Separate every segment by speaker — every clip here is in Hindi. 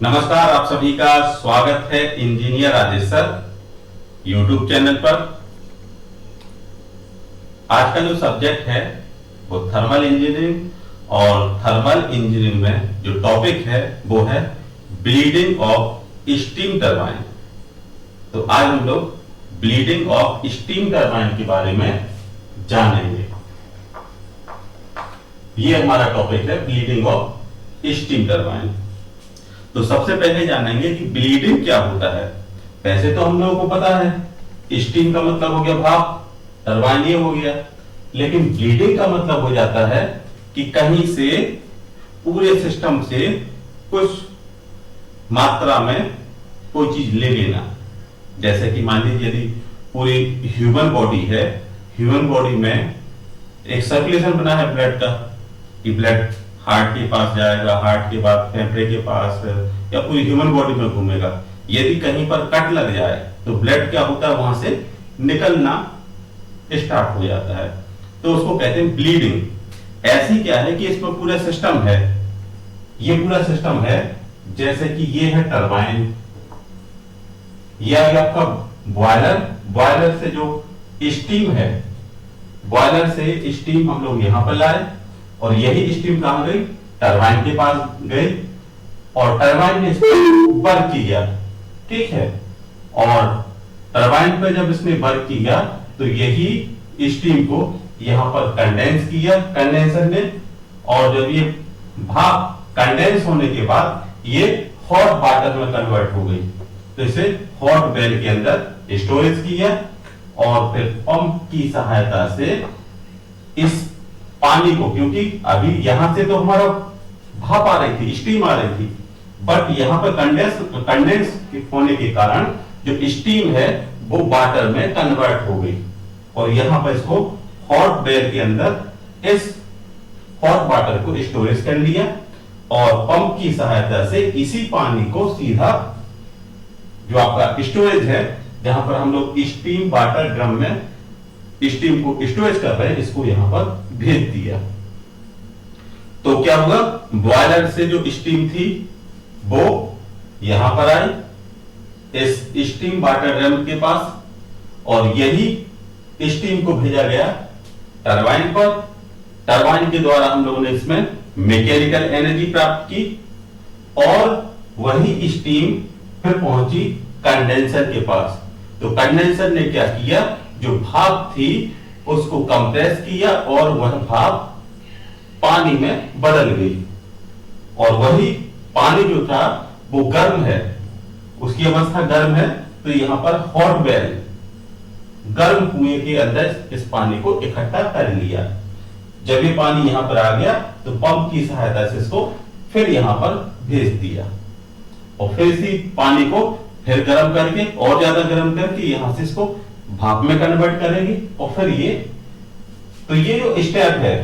Speaker 1: नमस्कार, आप सभी का स्वागत है engineer Rajesh sir YouTube channel पर। आज का जो सब्जेक्ट है वो थर्मल इंजीनियरिंग और थर्मल इंजीनियरिंग में जो टॉपिक है वो है ब्लीडिंग ऑफ स्टीम टरबाइन। तो आज हम लोग ब्लीडिंग ऑफ स्टीम टरबाइन के बारे में जानेंगे। ये हमारा टॉपिक है ब्लीडिंग ऑफ स्टीम टरबाइन। तो सबसे पहले जानेंगे कि ब्लीडिंग क्या होता है। वैसे तो हम लोगों को पता है स्टीम का मतलब हो गया भाप, टरबाइन ये हो गया, लेकिन ब्लीडिंग का मतलब हो जाता है कि कहीं से पूरे सिस्टम से कुछ मात्रा में कोई चीज ले लेना। जैसे कि मान लीजिए यदि पूरी ह्यूमन बॉडी है, ह्यूमन बॉडी में एक सर्कुलेशन बना है ब्लड का, कि ब्लड हार्ट के पास जाएगा, हार्ट के बाद फेफड़े के पास या पूरी ह्यूमन बॉडी में घूमेगा। यदि कहीं पर कट लग जाए तो ब्लड क्या होता है, वहां से निकलना स्टार्ट हो जाता है, तो उसको कहते हैं ब्लीडिंग। ऐसी क्या है कि इसमें पूरा सिस्टम है, ये पूरा सिस्टम है। जैसे कि ये है टरबाइन, ये आ गया आपका बॉयलर, बॉयलर से जो स्टीम है, बॉयलर से स्टीम हम लोग यहां पर लाए और यही स्टीम कहां गई, टरबाइन के पास गई और टरबाइन ने वर्क किया, ठीक है। और टरबाइन पे जब इसने वर्क किया तो यही स्टीम को यहां पर कंडेंस किया कंडेंसर ने, और जब ये भाप कंडेंस होने के बाद ये हॉट वाटर में कन्वर्ट हो गई, तो इसे हॉट वेल के अंदर स्टोरेज किया और फिर पंप की सहायता से इस पानी को, क्योंकि अभी यहां से तो हमारा भाप आ रही थी, स्टीम आ रही थी, बट यहां पर कंडेंस होने के कारण जो स्टीम है वो वाटर में कन्वर्ट हो गई और यहां पर इसको हॉट बेल के अंदर इस हॉट वाटर को स्टोरेज कर लिया और पंप की सहायता से इसी पानी को सीधा जो आपका स्टोरेज है, जहां पर हम लोग स्टीम वाटर ड्रम में स्टीम को स्टोरेज कर रहे हैं, इसको यहां पर भेज दिया। तो क्या होगा, बॉयलर से जो स्टीम थी वो यहां पर आई इस स्टीम वाटर ड्रम के पास और यही स्टीम को भेजा गया टरबाइन पर। टरबाइन के द्वारा हम लोगों ने इसमें मैकेनिकल एनर्जी प्राप्त की और वही स्टीम फिर पहुंची कंडेंसर के पास। तो कंडेंसर ने क्या किया, जो भाप थी उसको कंप्रेस किया और वह भाप पानी में बदल गई और वही पानी जो था वो गर्म है, उसकी अवस्था गर्म है, तो यहां पर हॉट वेल गर्म कुएं के अंदर इस पानी को इकट्ठा कर लिया। जब ये पानी यहां पर आ गया तो पंप की सहायता से इसको फिर यहां पर भेज दिया और फिर इसी पानी को फिर गर्म करके और ज्यादा गर्म करके यहां से इसको भाप में कन्वर्ट करेंगे और फिर तो ये जो स्टेप है,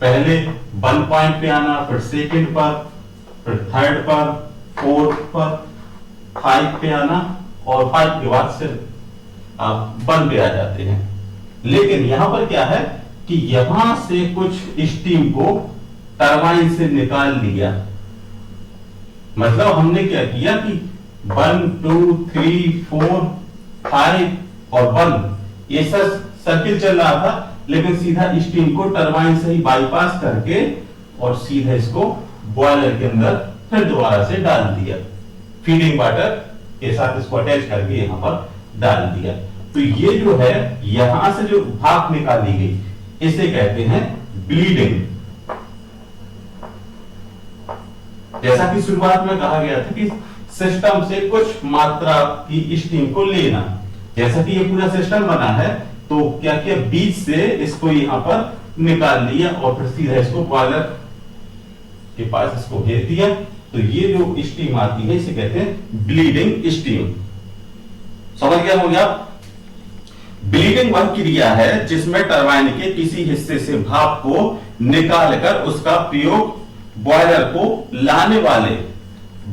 Speaker 1: पहले 1 पॉइंट पे आना, फिर सेकंड पर, फिर थर्ड पर, फोर्थ पर, 5 पे आना और 5 के बाद से आप 1 पे आ जाते हैं। लेकिन यहां पर क्या है कि यहां से कुछ स्टीम को टरबाइन से निकाल लिया। मतलब हमने क्या किया कि 1 2 3 4 5 और 1 ये सब सर्किल चल रहा था, लेकिन सीधा स्टीम को टरबाइन से ही बाईपास करके और सीधा इसको बॉयलर के अंदर फिर दोबारा से डाल दिया, फीडिंग वाटर के साथ इसको अटैच करके यहां पर डाल दिया। तो ये जो है यहां से जो भाप निकाली गई इसे कहते हैं ब्लीडिंग। जैसा कि शुरुआत में कहा गया था कि सिस्टम से कुछ मात्रा की स्टीम को लेना, जैसा कि ये पूरा सिस्टम बना है तो क्या किया, बीच से इसको यहां पर निकाल लिया और फिर सीधा इसको बॉयलर के पास इसको भेज दिया। तो ये जो स्टीम आती है इसे कहते हैं ब्लीडिंग स्टीम। समझ गया हो गया। ब्लीडिंग वह क्रिया है जिसमें टरबाइन के किसी हिस्से से भाप को निकालकर उसका प्रयोग बॉयलर को लाने वाले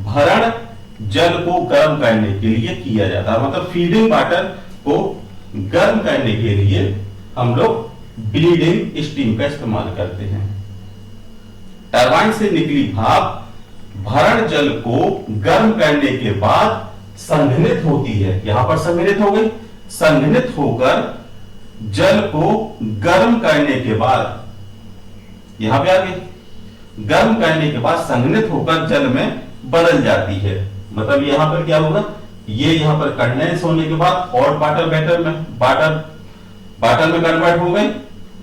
Speaker 1: भरण जल को गर्म करने के लिए किया जाता है। मतलब फीडिंग वाटर को गर्म करने के लिए हम लोग ब्लीडिंग स्टीम का इस्तेमाल करते हैं। टरबाइन से निकली भाप भरण जल को गर्म करने के बाद संघनित होती है। यहां पर संघनित हो गई, संघनित होकर जल को गर्म करने के बाद यहां पे आ गई, गर्म करने के बाद संघनित होकर जल में बदल जाती है। मतलब यहां पर क्या होगा, ये यहां पर कंडेंस होने के बाद हॉट वाटर वाटर में कन्वर्ट हो गई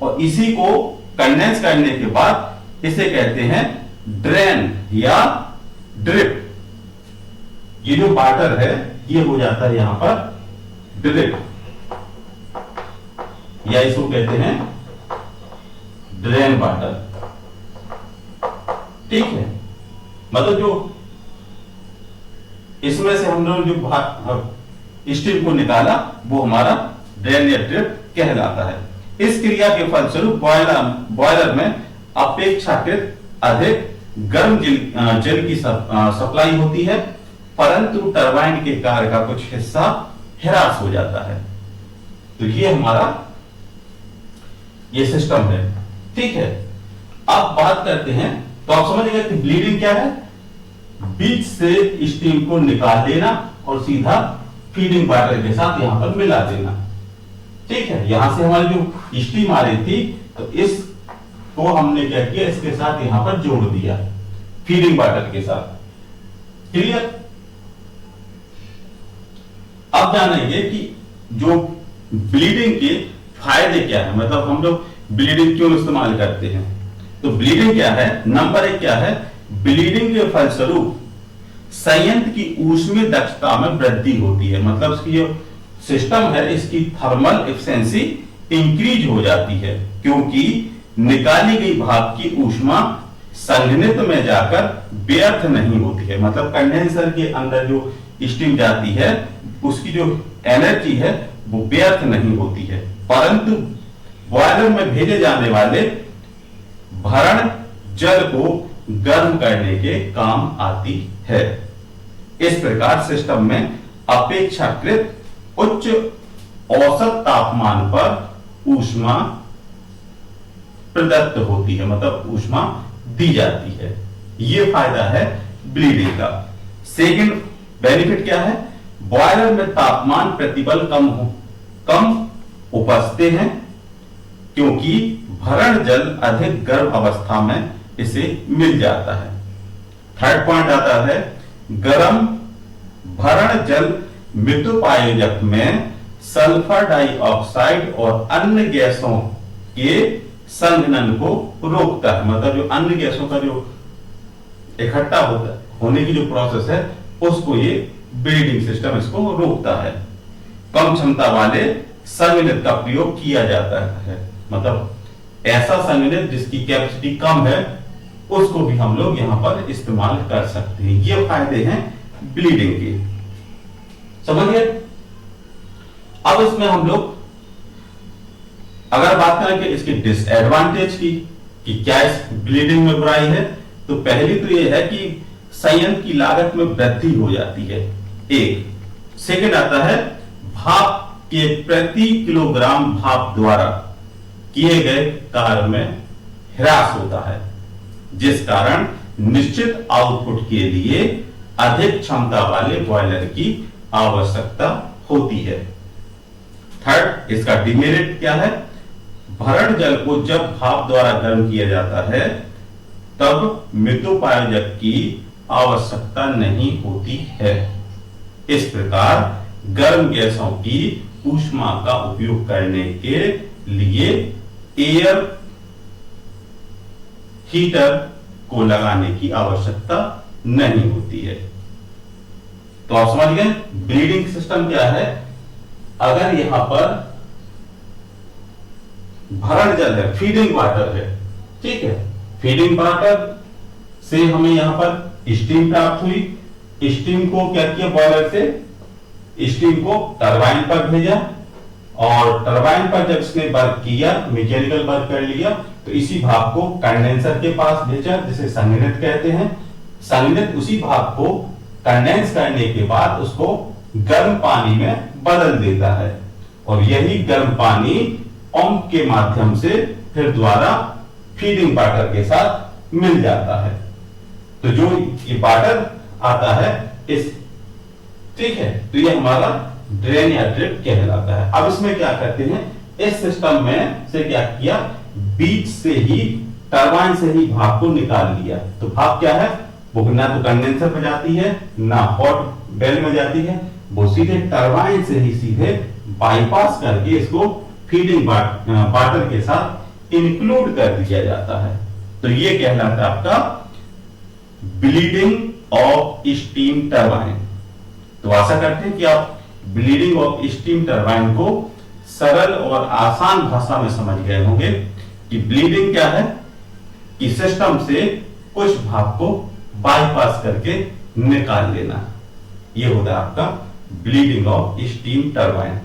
Speaker 1: और इसी को कंडेंस करने के बाद इसे कहते हैं ड्रेन या ड्रिप। ये जो वाटर है ये हो जाता है यहां पर ड्रिप या इसको कहते हैं ड्रेन वाटर। ठीक है, मतलब जो इसमें से हम लोग जो स्टीम को निकाला वो हमारा ड्रेन या ड्रिप कहलाता है। इस क्रिया के फलस्वरूप बॉयलर में अपेक्षाकृत अधिक गर्म जल की सप्लाई होती है, परंतु टरबाइन के कार्य का कुछ हिस्सा ह्रास हो जाता है। तो ये हमारा ये सिस्टम है। ठीक है, अब बात करते हैं, तो आप समझ गए कि ब्लीडिंग क्या है, बीच से स्टीम को निकाल देना और सीधा फीडिंग वाटर के साथ यहां पर मिला देना। ठीक है, यहां से हमारी जो स्टीम आ रही थी तो इसको हमने क्या किया, इसके साथ यहां पर जोड़ दिया फीडिंग वाटर के साथ। क्लियर? अब जानेंगे कि जो ब्लीडिंग के फायदे क्या है, मतलब हम लोग ब्लीडिंग क्यों इस्तेमाल करते हैं। तो ब्लीडिंग क्या है, नंबर एक क्या है, ब्लीडिंग के फलस्वरूप संयंत्र की ऊष्मीय दक्षता में वृद्धि होती है। मतलब इसकी जो सिस्टम है इसकी थर्मल एफिशिएंसी इंक्रीज हो जाती है, क्योंकि निकाली गई भाप की ऊष्मा संघनित में जाकर व्यर्थ नहीं होती है। मतलब कंडेंसर के अंदर जो स्टीम जाती है उसकी जो एनर्जी है वो व्यर्थ नहीं होती है, परंतु बॉयलर में भेजे जाने वाले भरण जल को गर्म करने के काम आती है। इस प्रकार सिस्टम में अपेक्षाकृत उच्च औसत तापमान पर ऊष्मा प्रदत्त होती है, मतलब ऊष्मा दी जाती है। यह फायदा है ब्लीडिंग का। सेकंड बेनिफिट क्या है, बॉयलर में तापमान प्रतिबल कम उपजते हैं, क्योंकि भरण जल अधिक गर्म अवस्था में इसे मिल जाता है। थर्ड पॉइंट आता है, गर्म भरण जल मृदुपायोजक में सल्फर डाइऑक्साइड और अन्य गैसों के संघनन को रोकता है। मतलब जो अन्य गैसों का जो इकट्ठा होने की जो प्रोसेस है उसको ये ब्लीडिंग सिस्टम इसको रोकता है। कम क्षमता वाले संघनित का प्रयोग किया जाता है, मतलब ऐसा संघनित जिसकी कैपेसिटी कम है उसको भी हम लोग यहां पर इस्तेमाल कर सकते हैं। ये फायदे हैं ब्लीडिंग के, समझिए। अब इसमें हम लोग अगर बात करें कि इसकी डिसएडवांटेज की कि क्या इस ब्लीडिंग में बुराई है, तो पहली तो यह है कि संयंत्र की लागत में वृद्धि हो जाती है, एक। सेकंड आता है, भाप के प्रति किलोग्राम भाप द्वारा किए गए कार्य में ह्रास होता है, जिस कारण निश्चित आउटपुट के लिए अधिक क्षमता वाले बॉयलर की आवश्यकता होती है। थर्ड, इसका डिमेरिट क्या है, भरण जल को जब भाप द्वारा गर्म किया जाता है तब मृदुपायोजक की आवश्यकता नहीं होती है। इस प्रकार गर्म गैसों की ऊष्मा का उपयोग करने के लिए एयर हीटर को लगाने की आवश्यकता नहीं होती है। तो आप समझ गए ब्लीडिंग सिस्टम क्या है। अगर यहां पर भरण जल है, फीडिंग वाटर है, ठीक है, फीडिंग वाटर से हमें यहां पर स्टीम प्राप्त हुई। स्टीम को क्या किया, बॉयलर से स्टीम को टरबाइन पर भेजा और टरबाइन पर जब इसने वर्क किया, मैकेनिकल वर्क कर लिया, तो इसी भाप को कंडेंसर के पास भेजा जिसे संघनित कहते हैं। संघनित उसी भाप को कंडेंस करने के बाद उसको गर्म पानी में बदल देता है और यही गर्म पानी पंप के माध्यम से फिर द्वारा फीडिंग वाटर के साथ मिल जाता है। तो जो ये वाटर आता है इस, ठीक है, तो ये हमारा ड्रेन या ड्रिप कहलाता है। अब इसमें क्या करते हैं, इस सिस्टम में से क्या किया, बीच से ही टरबाइन से ही भाप को निकाल लिया। तो भाप क्या है, वो ना तो कंडेंसर में जाती है ना हॉट बेल में जाती है, वो सीधे टरबाइन से ही सीधे बाईपास करके इसको फीडिंग वाटर के साथ इंक्लूड कर दिया जाता है। तो ये कहलाता है आपका ब्लीडिंग ऑफ स्टीम टरबाइन। तो आशा करते हैं कि आप ब्लीडिंग ऑफ स्टीम टरबाइन को सरल और आसान भाषा में समझ गए होंगे कि ब्लीडिंग क्या है, कि सिस्टम से कुछ भाप को बाईपास करके निकाल लेना, ये होता है आपका ब्लीडिंग ऑफ स्टीम टरबाइन।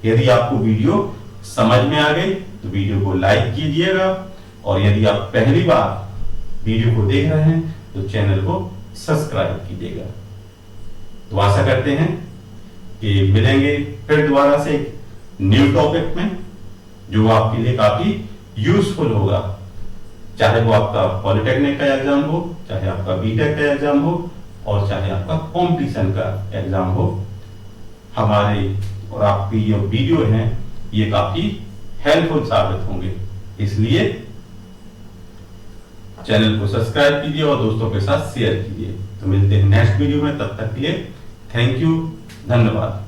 Speaker 1: यदि आपको वीडियो समझ में आ गई तो वीडियो को लाइक कीजिएगा, और यदि आप पहली बार वीडियो को देख रहे हैं तो चैनल को सब्सक्राइब कीजिएगा। तो आशा करते हैं कि मिलेंगे फिर दोबारा से एक न्यू टॉपिक में, जो आपके लिए काफी यूजफुल होगा, चाहे वो आपका पॉलिटेक्निक का एग्जाम हो, चाहे आपका बीटेक का एग्जाम हो, और चाहे आपका कंपटीशन का एग्जाम हो। हमारे और आपकी ये वीडियो हैं ये काफी हेल्पफुल साबित होंगे, इसलिए चैनल को सब्सक्राइब कीजिए और दोस्तों के साथ शेयर कीजिए। तो मिलते हैं नेक्स्ट वीडियो में, तब तक के लिए थैंक यू, धन्यवाद।